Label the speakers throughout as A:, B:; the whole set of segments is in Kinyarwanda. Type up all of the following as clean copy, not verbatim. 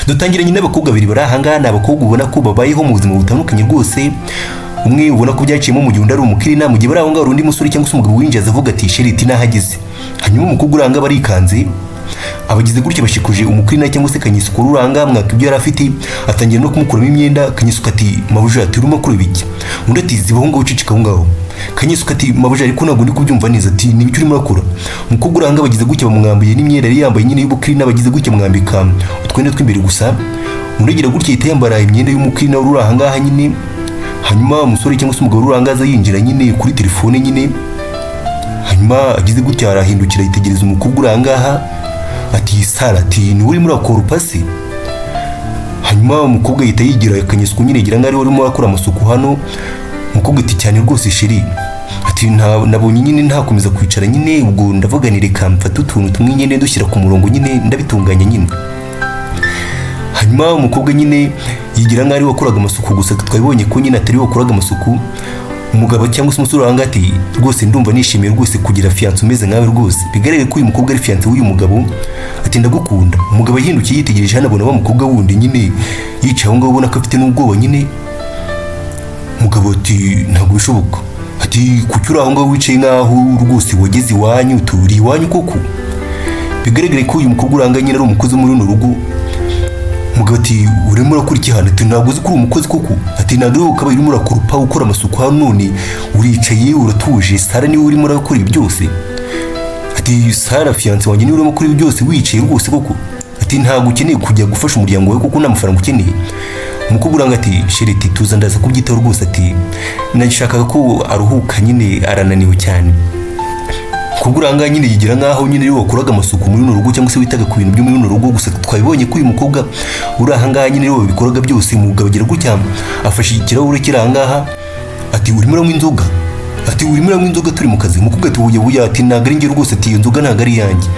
A: Dutangira nyine abakobwa babiri bari ahanga, ni abakobwa ubona ko babayeho mu buzima butandukanye rwose. Umwe ubona ko byaciyemo mu gihe undi ari umukirina, mu gihe bari aho ngaho undi musore cyangwa se umugabo winjiza avuga ati sheriti nahageze. Hanyuma umukobwa uranga barikanze, abagize gutya bashikuje umukirina cyangwa se Kanyisuku uranga mwaka ibyo yari afite, atangira no kumukuramo imyenda. Kanyisuku ati mabuja ati urimo kuri biki? Undi ati zibaho ngo ucicika ngaho. Kanyisuku ati mabuja ariko ntabwo ndi kubyumva neza, ati ni biki urimo akora? Umukobwa uranga bagize gutya bamwambiye n'imyenda yari yambaye nyine y'ubukirina, bagize gutya mwambika utwenda tw'imbere gusa. Undi agira gutya yita yambara imyenda y'umukirina uri ahangaha nyine. Hanyuma umusore cyangwa se umugabo urangaza yinjira nyine kuri telefone nyine. Hanyuma agize gutya arahindukira yitegereza umukobwa urangaha ati Sara ati ni uri muri akora upasi. Hanyuma umukobwa yita yigira Kanyisuku nyine gira ngari urimo akora amasuku hano. Umukobwa ati cyane rwose sheri ati nabonye nyine ntakomeza kwicara nyine, ubwo ndavuga ni reka mfate utuntu tumwe nyine dushyira ku murongo nyine ndabitunganya nyine. Hanyuma umukobwa nyine yigira ngari wakoraga amasuku gusa, twabibonye ko nyine atari wakoraga amasuku. Umugabo cyangwa se umusore wanga ati rwose ndumva nishimiye rwose kugira fiance umeze nkawe rwose, bigaragare ko uyu mukobwa ari fiance w'uyu mugabo, ati ndagukunda. Umugabo yahindukiye yitegereje hano abona wa mukobwa wundi nyine yicaye aho ngaho ubona ko afite n'ubwoba nyine. Umugabo ati ntabwo bishoboka, ati kuki uri aho ngaho wicaye nkaho rwose wageze iwanyu, turi iwanyu koko? Bigaragare ko uyu mukobwa uranga nyine ari umukozi muri runo rugo. Umugabo ati urimo urakora iki hano? Ati ntabwo uzi ko uri umukozi koko? Ati ntabwo ukaba urimo urakurupa ukora amasuku hano, none uricaye uratuje. Sara niwe urimo urakora ibi byose? Ati Sara fiance wanjye niwe urimo ukora ibi byose wicaye rwose koko? Ati ntabwo ukeneye kujya gufasha umuryango wawe kuko nta mafaranga ukeneye. Umukobwa uranga ati sheriti tuza ndaza kubyitaho rwose, ati nashakaga ko aruhuka nyine arananiwe cyane. Kuguranga nyine yigira nkaho nyine yo wakoraga amasuku muri runo rugo cyangwa se witaga ku bintu byo muri runo rugo gusa. Twabibonye ko uyu mukobwa uri ahangaha nyine yo bikoraga byose. Umugabo agira gutya afashe ikirahure kiri ahangaha ati urimo uranywa inzoga? Ati urimo uranywa inzoga turi mu kazi? Umukobwa ati buya ati ntabwo ari njye rwose, ati iyo nzoga ntabwo ari yanjye.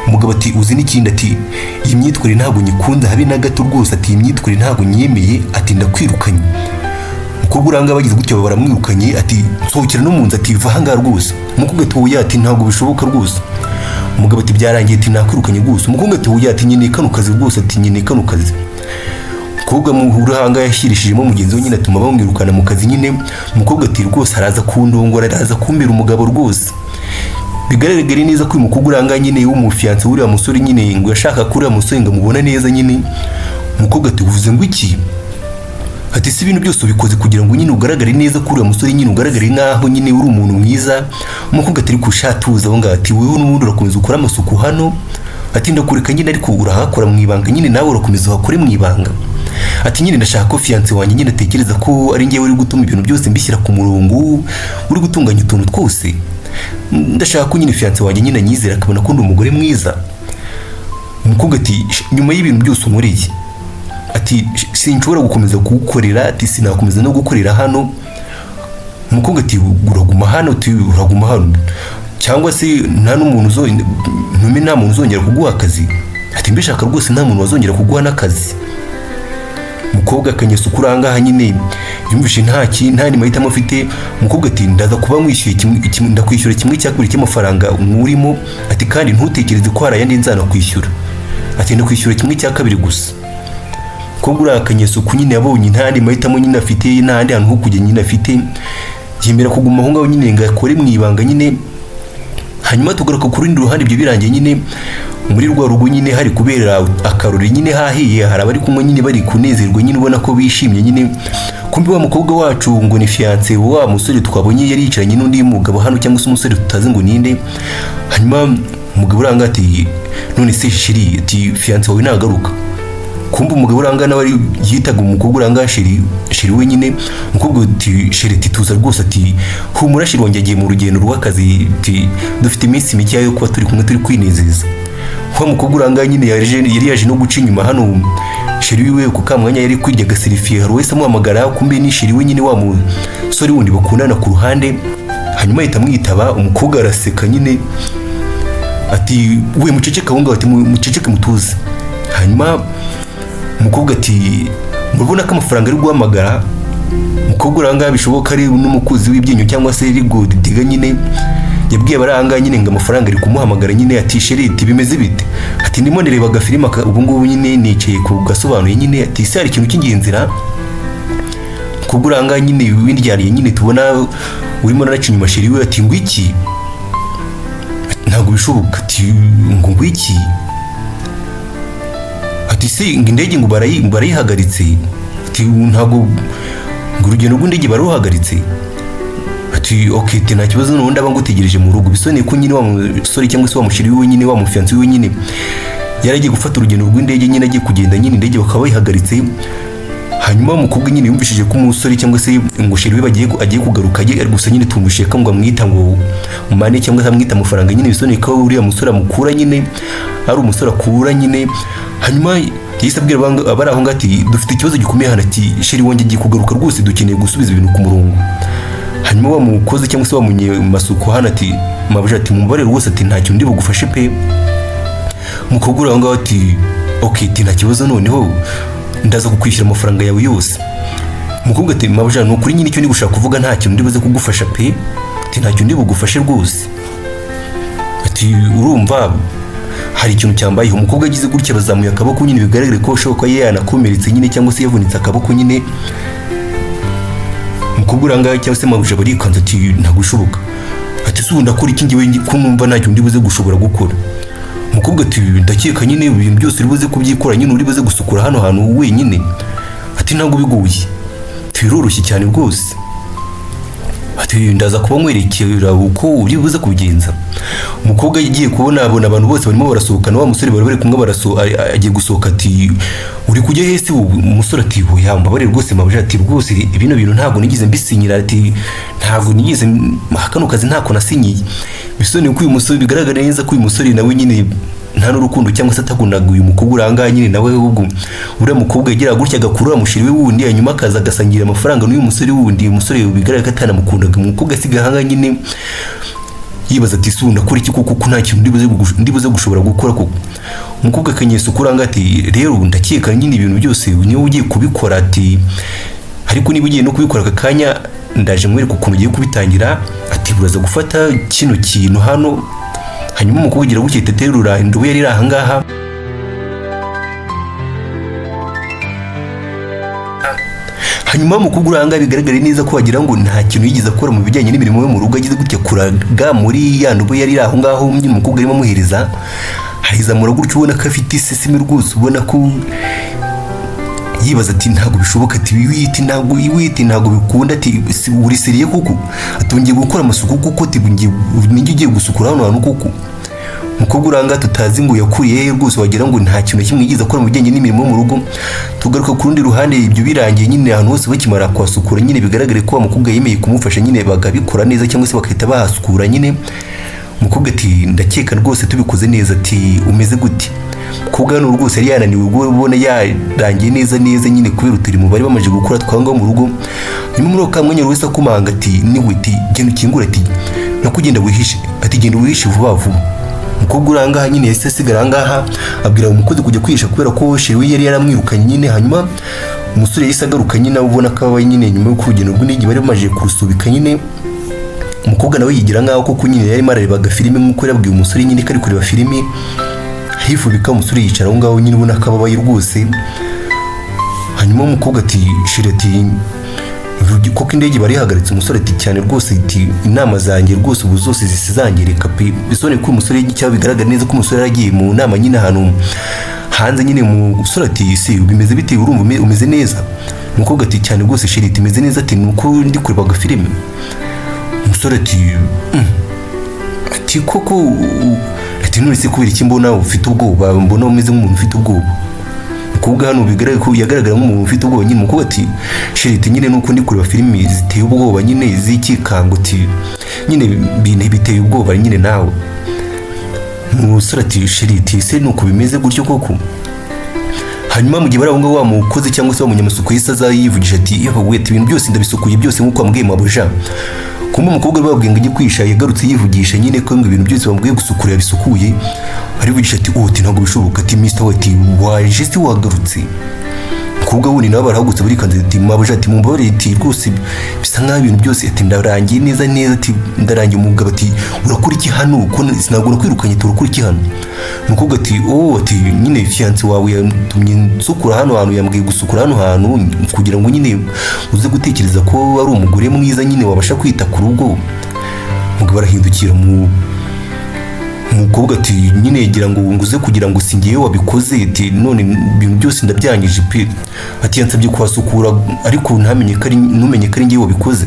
A: Umugabo ati uzi n'ikindi, ati iyi myitwarire ntabwo nyikunda habe na gato rwose, ati iyi myitwarire ntabwo nyemeye, ati ndakwirukanye. Umukobwa uranga bagize gutya baramwirukanye, ati nsohokera no mu nzu, ati va ahangaha rwose. Umukobwa ati oya ati ntabwo bishoboka rwose. Umugabo ati byarangiye, ati nakwirukanye rwose. Umukobwa ati oya ati nyine kano kazi rwose, ati nyine kano kazi. Umukobwa muhura ahangaha yashyirishijemo mugenzi we nyine atuma bamwirukana mu kazi nyine. Umukobwa ati rwose araza kundongora, araza kumbera umugabo rwose. Bigaragara neza ko uyu mukobwa uranga nyine w'umufiance w'uriya musore nyine ngo yashaka kuri uriya musore ngo amubona neza nyine. Umukobwa ati uvuze ngo iki? Ati si ibintu byose ubikoze kugira ngo nyine ugaragare neza kuri uriya musore, nyine ugaragare nkaho nyine uri umuntu mwiza. Umukobwa ati ariko ushatuza aho ngaho, ati wewe n'ubundi urakomeza ukora amasuku hano, ati ndakureka nyine ariko urahakora mu ibanga nyine, nawe urakomeza uhakore mu ibanga. Ati nyine ndashaka ko fiance wanjye nyine atekereza ko ari njyewe uri gutuma ibintu byose mbishyira ku murongo, uri gutunganya utuntu twose. Ndashaka ko nyine fiance wanjye nyine anyizera akabona ko ndi umugore mwiza. Umukobwa ati nyuma y'ibintu byose unkoreye, ati sinshobora gukomeza kugukorera, ati sinakomeza no gukorera hano. Umukobwa ati uraguma hano, ati uraguma hano cyangwa se nta n'umuntu nta muntu uzongera kuguha akazi. Ati mbishaka rwose nta muntu wazongera kuguha n'akazi. Umukobwa Kanyisuku uranga nyine yumvishe nta ni mahitamo afite. Umukobwa ati ndaza kuba mwishyuye ndakwishyura kimwe cya kabiri cy'amafaranga urimo, ati kandi ntutekereze ko hari ayandi nzana kwishyura, ati ndakwishyura kimwe cya kabiri gusa. Umukobwa uri Kanyisuku nyine yabonye nta mahitamo nyine afite, nta handi hantu ho kujya nyine afite, yemera kuguma aho ngaho nyine ngo akore mu ibanga nyine. Hanyuma tugaruka ku rundi ruhande, ibyo birangiye nyine muri rwa rugo nyine hari kubera akarori nyine hahiye, hari abari kumwe nyine bari kunezerwa nyine ubona ko bishimye nyine. Kumbi wa mukobwa wacu ngo ni fiance wa musore twabonye yari yicaranye n'undi mugabo hano cyangwa se umusore tutazi ngo ninde. Hanyuma umugabo uranga ati none se shiri, ati fiance wawe nagaruka? Kumbi umugabo uranga nawe yitaga umukobwa uranga shiri we nyine. Umukobwa ati shiri ati tuza rwose, ati humura shiri wanjye agiye mu rugendo rw'akazi, ati dufite iminsi mike yo kuba turi kumwe turi kwinezeza. Kwa mukobwa uranga nyine yari yaje no guca inyuma hano shiri wiwe ku kamwanya yari kwirya gaserifiye, hari wese amuhamagara, kumbe ni shiri we nyine wa musore wundi bakundana ku ruhande. Hanyuma ahita amwitaba, umukobwa araseka nyine ati we muceceke aho ngaho, ati muceceke mutuze. Hanyuma umukobwa ati murabona ko amafaranga ari guhamagara. Umukobwa uranga bishoboka ari n'umukozi w'ibyinyo cyangwa se ari godiga nyine yabwiye abaranga nyine ngo amafaranga ari kumuhamagara nyine ati Sheriti bimeze bite, ati ndimo ndareba agafilime ubu ngubu nyine nicaye ku gasobanuye nyine ati ese hari ikintu cy'ingenzira kuguranga nyine windyariye nyine tubona urimo naraca inyuma sheri we, ati ngo iki ntabwo bishoboka, ati ngo iki, ati se ngo indege ngo barayihagaritse, ati ntabwo ngo urugendo rw'indege baruhagaritse, ati okay ati nta kibazo n'ubundi aba ngutegereje mu rugo. Bisoneye ko nyine wa musore cyangwa se wa mushiri we nyine wa mufiyansi we nyine yaragiye gufata urugendo rw'indege nyine agiye kugenda nyine indege bakaba bayihagaritse. Hanyuma umukobwa nyine yumvishije ko umusore cyangwa se ngo sheri we agiye kugaruka ari gusa nyine tumbushye ko ngo amwita ngo umane cyangwa se amwita amafaranga nyine. Bisoneye ko uriya musore amukura nyine ari umusore akura nyine. Hanyuma yahise abwira abari aho ngati dufite ikibazo gikomeye hano, ati sheri wongeye agiye kugaruka rwose dukeneye gusubiza ibintu ku murongo. Hanyuma wa mukozi cyangwa se wa munyemasuku hano ati mabuja ati mumubare rwose ati ntacyo ndi bugufashe pe. Umukobwa uri aho ngaho ati okay ati nta kibazo noneho ndaza kukwishyura amafaranga yawe yose. Umukobwa ati mabuja nukuri nyine icyo ndi gushaka kuvuga nta kintu ndi buze kugufasha pe, ati ntacyo ndi bugufashe rwose, ati urumva hari ikintu cyambayeho. Umukobwa agize gutya bazamuye akaboko nyine bigaragare ko shoka ye yanakomeretse nyine cyangwa se yavunitse akaboko nyine. Umukobwa uranga cyangwa se mabuja barikanze ati ntabwo bishoboka, ati se ndakora iki ngiwe ko numva ntacyo ndi buze gushobora gukora. Umukobwa ati ndakeka nyine ibintu byose uri buze kubyikora nyine uri buze gusukura hano hantu wenyine, ati ntabwo bigoye biroroshye cyane rwose, ati ndaza kuba nkwerekera uko uri buze kubigenza. Umukobwa yagiye kubona abona abantu bose barimo barasohokana, wa musore bari kumwe agiye gusohoka, ati uri kujya hese umusore ati hoya mbabare rwose mabuja ati rwose ibino bintu ntabwo nigize mbisinyira, ati ntabwo nigize kano kazi ntako nasinyiye. Bisoneye ko uyu musore bigaragara neza ko uyu musore nawe nyine nta n'urukundo cyangwa se atakundaga uyu mukobwa uranga nyine nawe ahubwo uriya mukobwa yagira gutya agakurura mushiri we wundi hanyuma akaza agasangira amafaranga n'uyu musore wundi. Umusore bigaragara ko atanamukundaga, umukobwa asiga hanga nyine yibaza ati sunda kuri iki kuko nta kintu ndi buze gushobora gukora koko. Umukobwa akanyesa kuranga ati rero ndakeka nyine ibintu byose niwe ugiye kubikora, ati ariko niba ugiye no kubikora aka kanya ndaje mwereka ukuntu ugiye kubitangira, ati buraza gufata kino kintu hano. Hanyuma umukobwa ugira gutya iteterura indobo yari aha ngaha. Hanyuma umukobwa uranga bigaragara neza ko wagira ngo nta kintu yigeze akora mu bijyanye n'imirimo yo mu rugo, agize gutya kuraga muri ya ndobo yari aho ngaho umukobwa arimo amuhereza. Hayizamura gutyo ubona ko afite isesemi rwose, ubona ko yibaza ati ntabwo bishoboka, ati witi ntabwo bikunda, ati uri seriye kuko atongeye gukora amasuku kuko ati ngiye ugiye gusukura hano hantu kuko. Umukobwa uranga tutazi ngo yakuriye rwose wagira ngo nta kintu kimwe yigize akora mu bijyanye n'imirimo mu rugo. Tugaruka ku rundi ruhande ibyo birangiye nyine ahantu hose bakimara kwasukura nyine bigaragare ko umukobwa yemeye kumufasha nyine bagabikora neza cyangwa se bakahita bahasukura nyine. Umukobwa ati ndakeka rwose tubikoze neza, ati umeze gute. Umukobwa hano rwose yari yananiwe ubwo ubona yarangiye neza nyine kubera uturimo bari bamaze gukora twanga mu rugo. Nyuma muri ka mwanya wese akumanga ati niwe ati genda ukingura, ati nakugenda wihishe, ati genda wihishe vuba vuba. Umukobwa uranga nyine yahise asigara ngaha abwira umukozi kujya kwihisha kubera ko sheri we yari yaramwirukanye nyine. Hanyuma umusore yahise agaruka nyine ubona ko aba nyine nyuma yo kurugendo rw'indege bari bamaze kurusubika nyine. Umukobwa nawe yigira ngaho kuko nyine yari marareba filime nk'uko yabwiye umusore nyine kari kureba filime. Hifubika umusore yicara aho ngaho nyine ubona ko ababaye rwose. Hanyuma umukobwa ati sheri ati koko indege bari hagaritse. Umusore ati cyane rwose, ati inama zanjye rwose ubu zose zisizangireka pe. Bisone ko umusore y'icyaha bigaragara neza ko umusore yaragiye mu nama nyine ahantu hanze nyine. Umusore ati si bimeze bite, urumva umeze neza? Umukobwa ati cyane rwose sheri ati meze neza, ati nuko ndi kureba filime. Umusore ati koko ati none se kubera iki mbona ufite ubwoba, mbona umeze nk'umuntu ufite ubwoba. Umukobwa hano bigaragara ko yagaragara nk'umuntu ufite ubwoba nyine. Umukobwa ati sheri ati nyine nuko ndi kureba filime ziteye ubwoba nyine z'ikikango, ati nyine biteye ubwoba nyine nawe. Umusore ati sheri ati se nuko bimeze gutyo koko. Hanyuma mu gihe bari aho ngaho wa mukozi cyangwa se wa munyamasuku yise aza yivugisha ati yewe ibintu byose ndabisukuye byose nk'uko wambwiye mabuja. Kumbe umukobwa babwiye ngo ajye kwisha yagarutse yivugisha nyine ko ngo ibintu byose bambwiye gusukurira bisukuye. Arivugisha ati ati ntabwo bishoboka, ati Mr. Wati waje se wagarutse. umukobwa wundi nawe barahagutse burikanze ati mabuja ati mumbabarire ati rwose bisa nkaho ibintu byose ati ndarangiye neza ati ndarangiye. Umugabo ati urakora iki hano ko sinagura kwirukanye turakora iki hano. Umukobwa ati ati nyine fiance wawe yatumye nsukura hano hantu, yambwiye gusukura hano hantu kugira ngo nyine uze gutekereza ko ari umugore mwiza nyine wabasha kwita ku rugo. Umugabo arahindukira umukobwa ati nyine gira ngo nguze kugira ngo singiye wabikoze ati none ibintu byose ndabyangije pe. Ati yansabye kuhasukura ariko numenye ko ari ngiye wabikoze.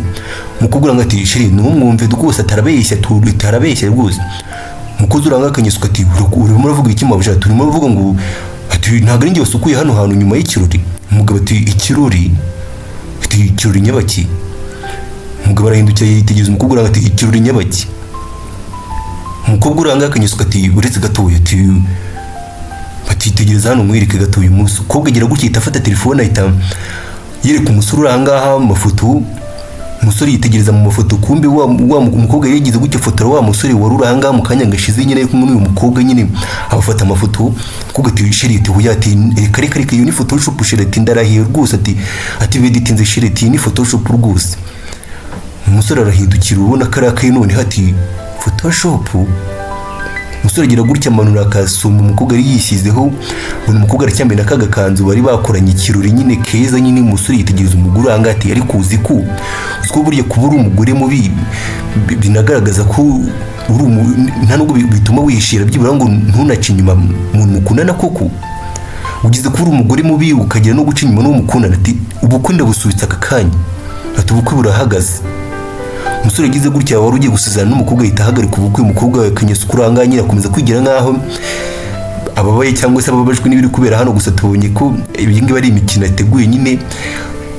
A: Umukobwa uranga ati sheri numwumve rwose atarabeshya rwose. Umukozi uranga akanyisuka ati urimo uravuga iki mabuja? Turimo uravuga ngo ati ntabwo ari ngiye wasukuye hano hantu nyuma y'ikirori. Umugabo ati ikirori? Ati ikirori nyabaki? Umugabo arahindukira yitegereza umukobwa uranga ati ikirori nyabaki? Umukobwa uranga akanyisuka ati uretse gatoya ati tegereza hano mwirike gatoya. Umukobwa agira gutya itafata telefone ahita yereka umusore urangaha amafoto. Umusore yitegereza mu mafoto, kumbe wa umukobwa yagize gutya fotora wa musore wari uranga mu kanya gashize nyine kumwe n'uyu mukobwa nyine abafata amafoto. Umukobwa ati sheri ati hoya ati reka iyo ni photoshop sheri ati ndarahiye rwose ati beditinze sheri ati ni photoshop rwose. Umusore arahindukira ubona karakaye none hati photoshop. Umusore agira gutya amanura akasoma umukobwa ari yishyizeho, ubona umukobwa aracyambaye n'akaga kanzu bari bakoranye ikirori nyine keza nyine. Umusore yitegereza umugore uranga ati ariko uzi ko burya kuba uri umugore mubi binagaragaza ko nta nubwo bituma wishira byibura ngo ntunace inyuma umuntu mukundana koko. Ugize kuba uri umugore mubi ukagira no guca inyuma n'uwo mukundana ati ubukwe ndabusubitse aka kanya ati ubukwe burahagaze. Umusore yagize gutya wari ugiye gusezerana n'umukobwa ahita ahagarika ubukwe. Umukobwa akanyisuka uranga nyine akomeza kwigira nkaho ababaye cyangwa se ababajwe n'ibiri kubera hano. Gusa tubonye ko ibi ngibi ari imikino yateguye nyine.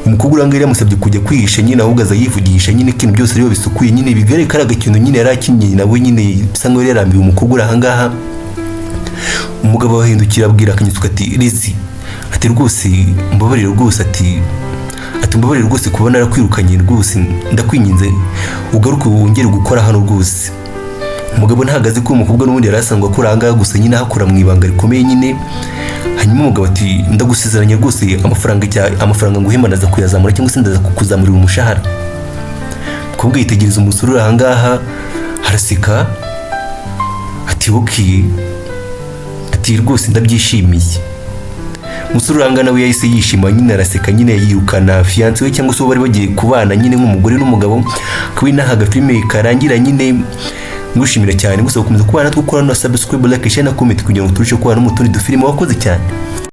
A: Umukobwa uranga yari yamusabye kujya kwihisha nyine ahubwo aza yivugisha nyine ko ibintu byose ariyo bisukuye nyine bigaragara ko ari agakino nyine yari akinnye nawe nyine bisa nkaho yari yarambiwe umukobwa uri ahangaha. Umugabo ahindukira abwira akanyisuka ati Lizi ati rwose mbabarire rwose ati mbabarire rwose kuba narakwirukanye rwose ndakwinginze ugaruke wongere gukora hano rwose. Umugabo ntahagaze ko umukobwa n'ubundi yari asanzwe akora ahangaha gusa nyine ahakora mu ibanga rikomeye nyine. Hanyuma umugabo ati ndagusezeranya rwose amafaranga nguhemba ndaza kuyazamura cyangwa se ndaza kukuzamurira umushahara. Umukobwa yitegereza umusore uri ahangaha araseka ati okay ati rwose ndabyishimiye. Umusore uranga nawe yahise yishima nyine araseka nyine yirukana fiance we cyangwa se bari bagiye kubana nyine nk'umugore n'umugabo. Kabi nahaga filime karangira nyine. Ngushimira cyane gusa gukomeza kubana natwe, ukora na subscribe, like, share na comment kugira ngo turusheho kubana mu tundi dufilime. Wakoze cyane.